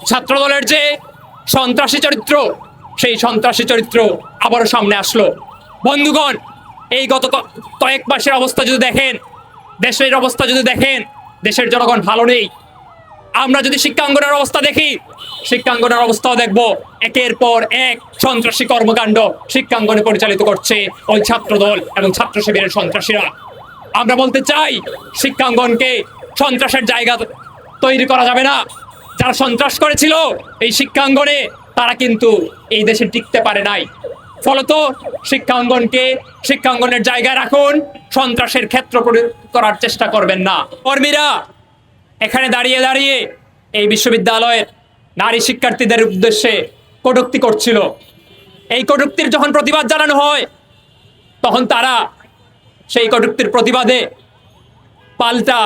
ছাত্রদলের যে সন্ত্রাসী চরিত্র, সেই সন্ত্রাসী চরিত্র আবারও সামনে আসলো। বন্ধুগণ, এই গত কয়েক মাসের অবস্থা যদি দেখেন, দেশের অবস্থা যদি দেখেন, দেশের জনগণ ভালো নেই। আমরা যদি শিক্ষাঙ্গনের অবস্থা দেখি, শিক্ষাঙ্গনের অবস্থাও দেখব একের পর এক সন্ত্রাসী কর্মকাণ্ড শিক্ষাঙ্গনে পরিচালিত করছে ওই ছাত্রদল এবং ছাত্র শিবিরের সন্ত্রাসীরা। আমরা বলতে চাই, শিক্ষাঙ্গনকে সন্ত্রাসের জায়গা তৈরি করা যাবে না। যারা সন্ত্রাস করেছিল এই শিক্ষাঙ্গনে, তারা কিন্তু এই দেশে টিকতে পারে নাই। ফলত শিক্ষাঙ্গনের জায়গায় রাখুন, সন্ত্রাসের ক্ষেত্র করার চেষ্টা করবেন না। কর্মীরা এখানে দাঁড়িয়ে দাঁড়িয়ে এই বিশ্ববিদ্যালয়ের নারী শিক্ষার্থীদের উদ্দেশ্যে কটূক্তি করছিল। এই কটূক্তির যখন প্রতিবাদ জানানো হয়, তখন তারা সেই কটূক্তির প্রতিবাদে পাল্টা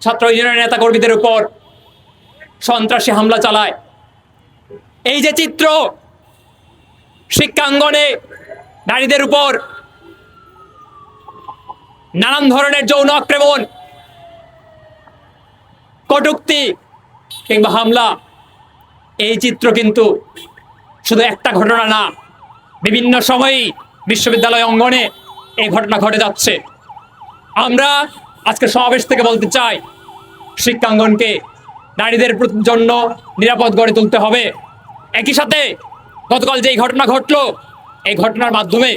ছাত্র ইউনিয়নের নেতাকর্মীদের উপর সন্ত্রাসী হামলা চালায়। এই যে চিত্র, শিক্ষাঙ্গনে নারীদের উপর নানান ধরনের যৌন আক্রমণ, কটূক্তি কিংবা হামলা, এই চিত্র কিন্তু শুধু একটা ঘটনা না, বিভিন্ন সময়ই বিশ্ববিদ্যালয় অঙ্গনে এই ঘটনা ঘটে যাচ্ছে। আমরা আজকে সমাবেশ থেকে বলতে চাই, শিক্ষাঙ্গনকে নারীদের জন্য নিরাপদ গড়ে তুলতে হবে। একই সাথে গতকাল যে ঘটনা ঘটলো, এই ঘটনার মাধ্যমে